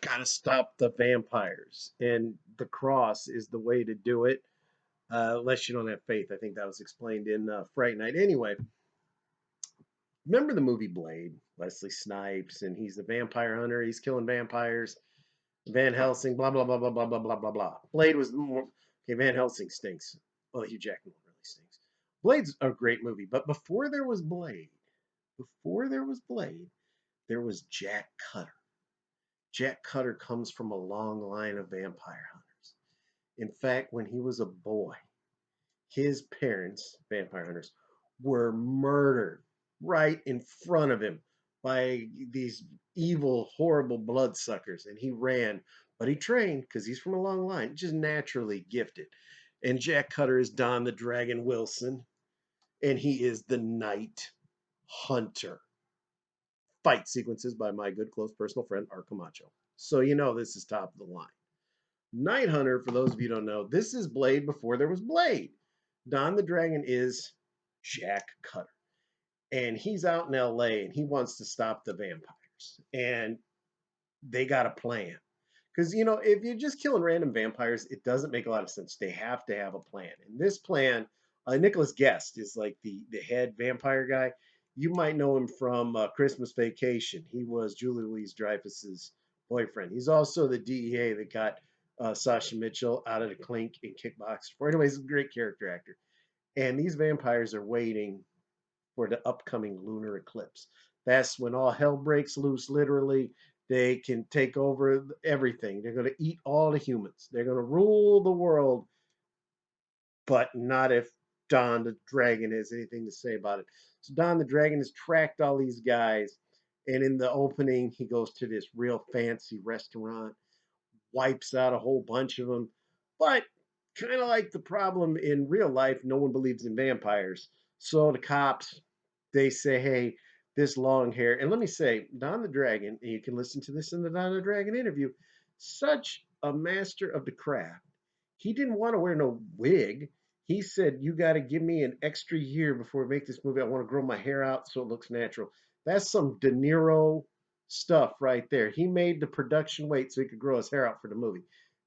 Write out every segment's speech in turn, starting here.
gotta stop the vampires, and the cross is the way to do it. Unless you don't have faith. I think that was explained in Fright Night. Anyway, remember the movie Blade? Wesley Snipes, and he's the vampire hunter. He's killing vampires. Van Helsing, blah blah blah blah blah blah blah blah blah. Blade was more okay. Van Helsing stinks. Well, Hugh Jackman really stinks. Blade's a great movie, but before there was Blade, there was Jack Cutter. Jack Cutter comes from a long line of vampire hunters. In fact, when he was a boy, his parents, vampire hunters, were murdered right in front of him by these evil, horrible bloodsuckers. And he ran, but he trained because he's from a long line, just naturally gifted. And Jack Cutter is Don the Dragon Wilson, and he is the Night Hunter. Fight sequences by my good close personal friend Art Camacho. So you know this is top of the line. Night Hunter, for those of you who don't know, this is Blade before there was Blade. Don the Dragon is Jack Cutter. And he's out in LA and he wants to stop the vampires. And they got a plan. Because, you know, if you're just killing random vampires, it doesn't make a lot of sense. They have to have a plan. And this plan, Nicholas Guest is like the head vampire guy. You might know him from Christmas Vacation. He was Julie Louise Dreyfus's boyfriend. He's also the DEA that got Sasha Mitchell out of the clink and kickboxed for. Anyways, he's a great character actor. And these vampires are waiting for the upcoming lunar eclipse. That's when all hell breaks loose, literally. They can take over everything. They're going to eat all the humans. They're going to rule the world, but not if Don the Dragon has anything to say about it. So Don the Dragon has tracked all these guys, and in the opening, he goes to this real fancy restaurant, wipes out a whole bunch of them. But kind of like the problem in real life, no one believes in vampires. So the cops, they say, hey, this long hair. And let me say, Don the Dragon, and you can listen to this in the Don the Dragon interview, such a master of the craft. He didn't want to wear no wig. He said, you got to give me an extra year before we make this movie. I want to grow my hair out so it looks natural. That's some De Niro stuff right there. He made the production wait so he could grow his hair out for the movie.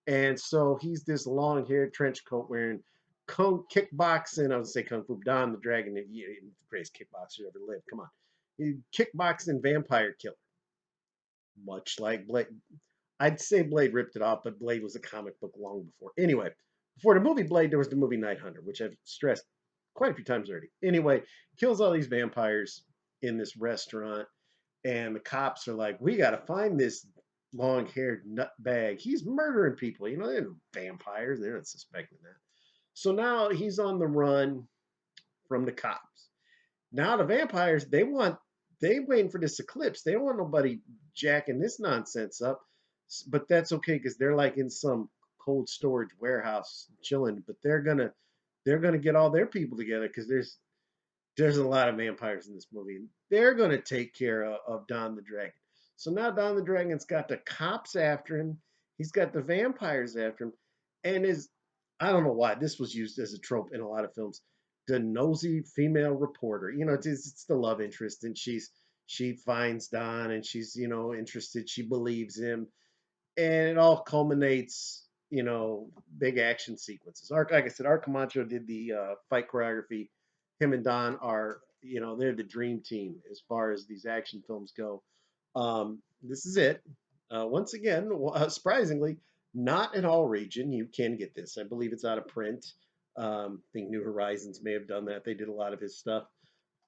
And so he's this long haired trench coat wearing kickboxing. I would say Kung Fu Don the Dragon, the greatest kickboxer ever lived. Come on. He kickboxing vampire killer. Much like Blade. I'd say Blade ripped it off, but Blade was a comic book long before. Anyway, before the movie Blade, there was the movie Night Hunter, which I've stressed quite a few times already. Anyway, kills all these vampires in this restaurant, and the cops are like, "We got to find this long-haired nutbag. He's murdering people. You know, they're vampires. They're not suspecting that." So now he's on the run from the cops. Now the vampires, they waiting for this eclipse. They don't want nobody jacking this nonsense up. But that's okay because they're like in some cold storage warehouse chilling. But they're gonna get all their people together because there's a lot of vampires in this movie. They're gonna take care of Don the Dragon. So now Don the Dragon's got the cops after him. He's got the vampires after him, and is I don't know why this was used as a trope in a lot of films. The nosy female reporter, you know, it's the love interest, and she finds Don, and she's interested. She believes him, and it all culminates, big action sequences. Like I said, Art Camacho did the fight choreography. Him and Don are, they're the dream team as far as these action films go. This is it. Once again, surprisingly, not in all region. You can get this. I believe it's out of print. I think New Horizons may have done that. They did a lot of his stuff.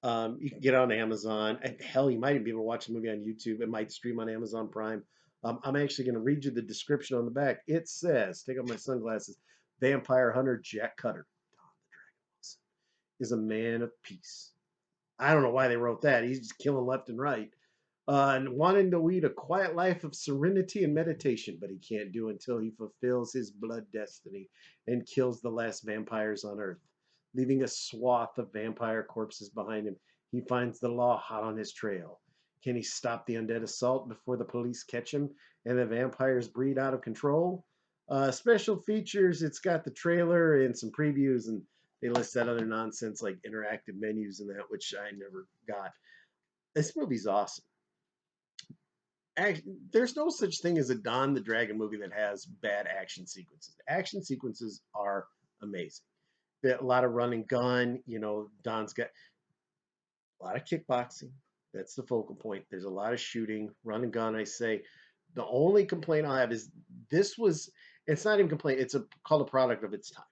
You can get it on Amazon. And hell, you might even be able to watch the movie on YouTube. It might stream on Amazon Prime. I'm actually going to read you the description on the back. It says, take off my sunglasses, vampire hunter Jack Cutter, Don the Dragon Wilson, is a man of peace. I don't know why they wrote that. He's just killing left and right. And wanting to lead a quiet life of serenity and meditation, but he can't do until he fulfills his blood destiny and kills the last vampires on Earth. Leaving a swath of vampire corpses behind him, he finds the law hot on his trail. Can he stop the undead assault before the police catch him and the vampires breed out of control? Special features, it's got the trailer and some previews, and they list that other nonsense like interactive menus and that, which I never got. This movie's awesome. There's no such thing as a Don the Dragon movie that has bad action sequences. Action sequences are amazing. A lot of run and gun. Don's got a lot of kickboxing. That's the focal point. There's a lot of shooting, run and gun. I say the only complaint I have is this was. It's not even complaint. It's called a product of its time.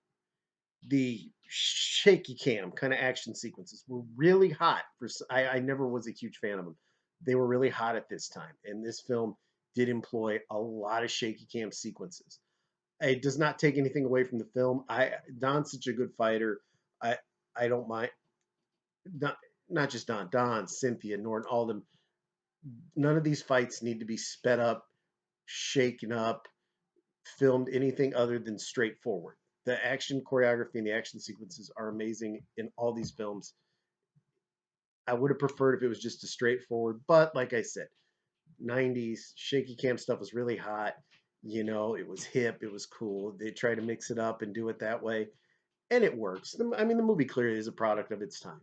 The shaky cam kind of action sequences were really hot. I never was a huge fan of them. They were really hot at this time, and this film did employ a lot of shaky cam sequences. It does not take anything away from the film. Don's such a good fighter. I I don't mind. Not, not just Don, Cynthia, Norton, all of them. None of these fights need to be sped up, shaken up, filmed anything other than straightforward. The action choreography and the action sequences are amazing in all these films. I would have preferred if it was just a straightforward, but like I said, 90s shaky cam stuff was really hot. It was hip, it was cool. They tried to mix it up and do it that way, and it works. I mean, the movie clearly is a product of its time.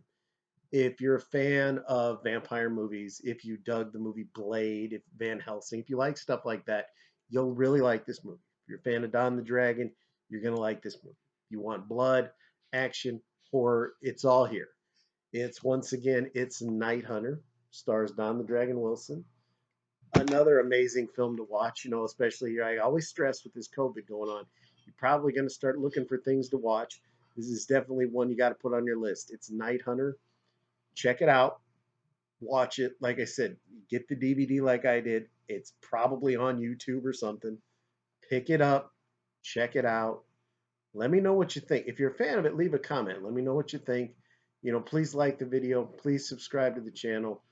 If you're a fan of vampire movies, if you dug the movie Blade, if Van Helsing, if you like stuff like that, you'll really like this movie. If you're a fan of Don the Dragon, you're going to like this movie. If you want blood, action, horror, it's all here. Once again, it's Night Hunter, stars Don the Dragon Wilson. Another amazing film to watch, especially here. I always stress with this COVID going on, you're probably going to start looking for things to watch. This is definitely one you got to put on your list. It's Night Hunter. Check it out, watch it. Like I said, get the DVD like I did. It's probably on YouTube or something. Pick it up, check it out. Let me know what you think. If you're a fan of it, leave a comment. Let me know what you think. Please like the video. Please subscribe to the channel.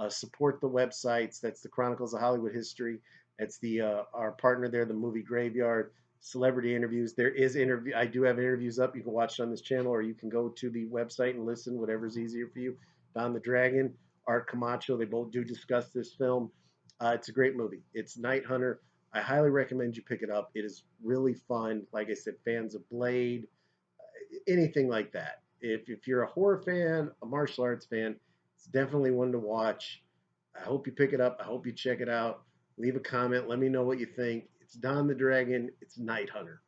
Support the websites. That's the Chronicles of Hollywood History. That's the our partner there, the Movie Graveyard. Celebrity interviews. There is interview. I do have interviews up. You can watch it on this channel, or you can go to the website and listen. Whatever's easier for you. Don the Dragon, Art Camacho. They both do discuss this film. It's a great movie. It's Night Hunter. I highly recommend you pick it up. It is really fun. Like I said, fans of Blade, anything like that. If you're a horror fan, a martial arts fan, it's definitely one to watch. I hope you pick it up. I hope you check it out. Leave a comment. Let me know what you think. It's Don the Dragon. It's Night Hunter.